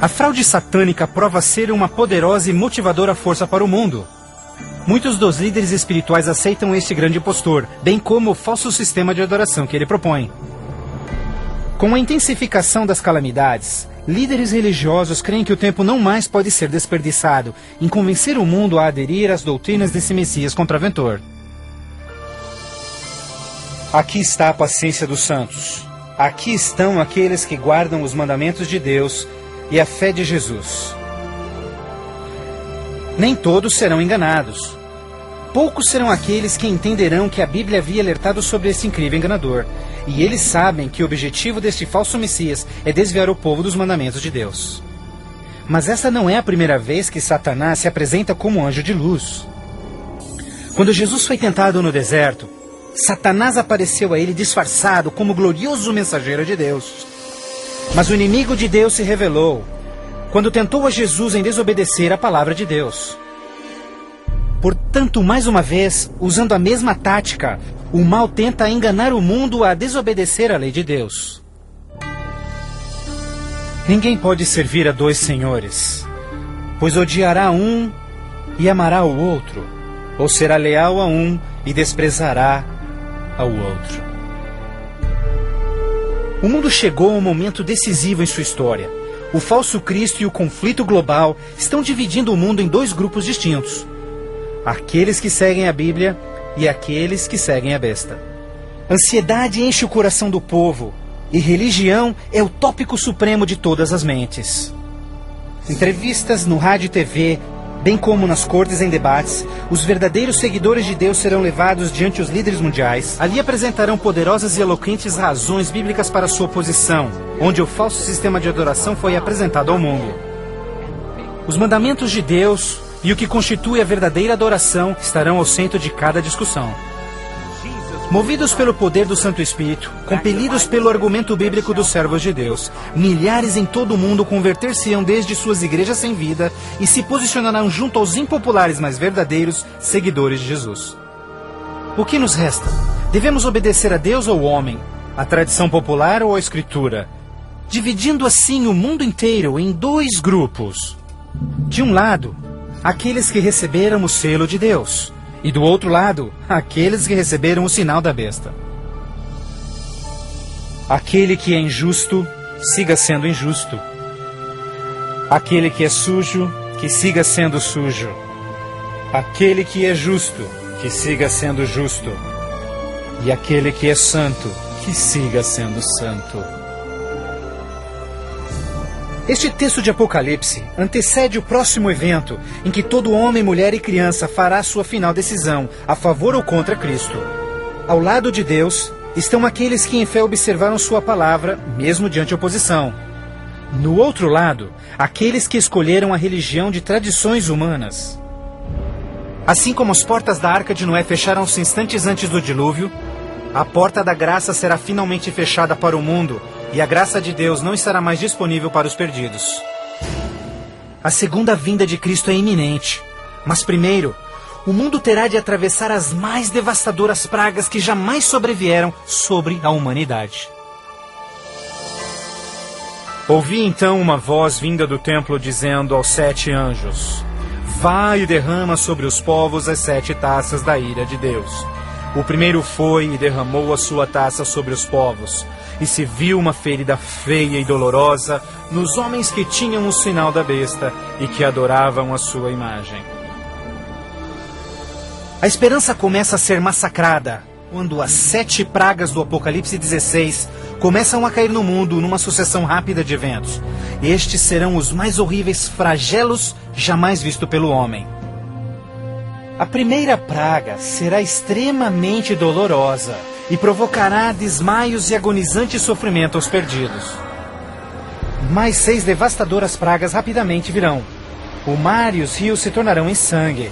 A fraude satânica prova ser uma poderosa e motivadora força para o mundo. Muitos dos líderes espirituais aceitam este grande impostor, bem como o falso sistema de adoração que ele propõe. Com a intensificação das calamidades, líderes religiosos creem que o tempo não mais pode ser desperdiçado em convencer o mundo a aderir às doutrinas desse Messias contraventor. Aqui está a paciência dos santos. Aqui estão aqueles que guardam os mandamentos de Deus e a fé de Jesus. Nem todos serão enganados. Poucos serão aqueles que entenderão que a Bíblia havia alertado sobre esse incrível enganador. E eles sabem que o objetivo deste falso Messias é desviar o povo dos mandamentos de Deus. Mas essa não é a primeira vez que Satanás se apresenta como anjo de luz. Quando Jesus foi tentado no deserto, Satanás apareceu a ele disfarçado como glorioso mensageiro de Deus. Mas o inimigo de Deus se revelou quando tentou a Jesus em desobedecer a palavra de Deus. Portanto, mais uma vez, usando a mesma tática, o mal tenta enganar o mundo a desobedecer a lei de Deus. Ninguém pode servir a dois senhores, pois odiará um e amará o outro, ou será leal a um e desprezará ao outro. O mundo chegou a um momento decisivo em sua história. O falso Cristo e o conflito global estão dividindo o mundo em dois grupos distintos: aqueles que seguem a Bíblia e aqueles que seguem a besta. Ansiedade enche o coração do povo, e religião é o tópico supremo de todas as mentes. Entrevistas no rádio e TV, bem como nas cortes em debates, os verdadeiros seguidores de Deus serão levados diante os líderes mundiais. Ali apresentarão poderosas e eloquentes razões bíblicas para sua posição, onde o falso sistema de adoração foi apresentado ao mundo. Os mandamentos de Deus e o que constitui a verdadeira adoração estarão ao centro de cada discussão. Movidos pelo poder do Santo Espírito, compelidos pelo argumento bíblico dos servos de Deus, milhares em todo o mundo converter-se-ão desde suas igrejas sem vida e se posicionarão junto aos impopulares, mas verdadeiros seguidores de Jesus. O que nos resta? Devemos obedecer a Deus ou ao homem, à tradição popular ou à Escritura, dividindo assim o mundo inteiro em dois grupos. De um lado, aqueles que receberam o selo de Deus, e do outro lado, aqueles que receberam o sinal da besta. Aquele que é injusto, siga sendo injusto. Aquele que é sujo, que siga sendo sujo. Aquele que é justo, que siga sendo justo. E aquele que é santo, que siga sendo santo. Este texto de Apocalipse antecede o próximo evento em que todo homem, mulher e criança fará sua final decisão, a favor ou contra Cristo. Ao lado de Deus estão aqueles que em fé observaram sua palavra, mesmo diante oposição. No outro lado, aqueles que escolheram a religião de tradições humanas. Assim como as portas da Arca de Noé fecharam-se instantes antes do dilúvio, a porta da graça será finalmente fechada para o mundo, e a graça de Deus não estará mais disponível para os perdidos. A segunda vinda de Cristo é iminente, mas primeiro, o mundo terá de atravessar as mais devastadoras pragas que jamais sobrevieram sobre a humanidade. Ouvi então uma voz vinda do templo dizendo aos 7 anjos: Vai e derrama sobre os povos as 7 taças da ira de Deus. O primeiro foi e derramou a sua taça sobre os povos, e se viu uma ferida feia e dolorosa nos homens que tinham o sinal da besta e que adoravam a sua imagem. A esperança começa a ser massacrada quando as 7 pragas do Apocalipse 16 começam a cair no mundo numa sucessão rápida de eventos. Estes serão os mais horríveis flagelos jamais vistos pelo homem. A primeira praga será extremamente dolorosa e provocará desmaios e agonizante sofrimento aos perdidos. Mais 6 devastadoras pragas rapidamente virão. O mar e os rios se tornarão em sangue.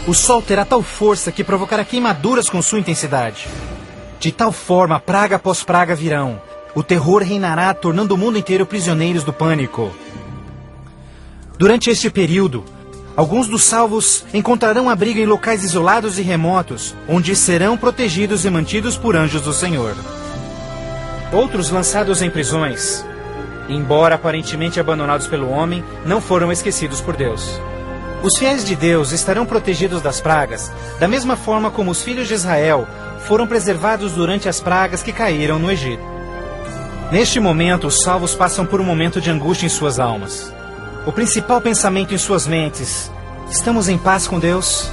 O sol terá tal força que provocará queimaduras com sua intensidade. De tal forma, praga após praga virão. O terror reinará, tornando o mundo inteiro prisioneiros do pânico. Durante este período, alguns dos salvos encontrarão abrigo em locais isolados e remotos, onde serão protegidos e mantidos por anjos do Senhor. Outros lançados em prisões, Embora aparentemente abandonados pelo homem, não foram esquecidos por Deus. Os fiéis de Deus estarão protegidos das pragas, da mesma forma como os filhos de Israel foram preservados durante as pragas que caíram no Egito. Neste momento, os salvos passam por um momento de angústia em suas almas. O principal pensamento em suas mentes: estamos em paz com Deus?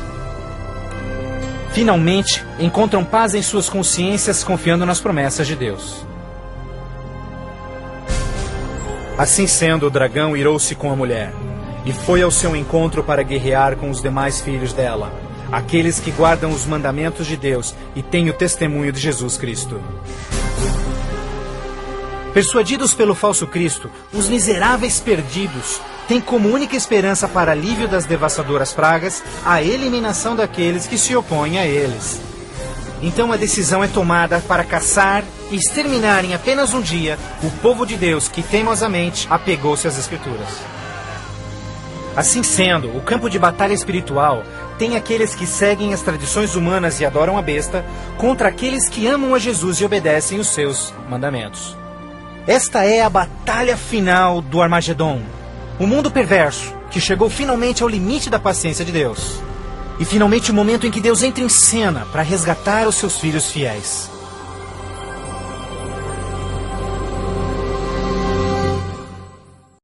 Finalmente, encontram paz em suas consciências confiando nas promessas de Deus. Assim sendo, o dragão irou-se com a mulher e foi ao seu encontro para guerrear com os demais filhos dela, aqueles que guardam os mandamentos de Deus e têm o testemunho de Jesus Cristo. Persuadidos pelo falso Cristo, os miseráveis perdidos têm como única esperança para alívio das devastadoras pragas a eliminação daqueles que se opõem a eles. Então a decisão é tomada para caçar e exterminar em apenas um dia o povo de Deus que teimosamente apegou-se às Escrituras. Assim sendo, o campo de batalha espiritual tem aqueles que seguem as tradições humanas e adoram a besta contra aqueles que amam a Jesus e obedecem os seus mandamentos. Esta é a batalha final do Armagedon, o mundo perverso que chegou finalmente ao limite da paciência de Deus. E finalmente o momento em que Deus entra em cena para resgatar os seus filhos fiéis.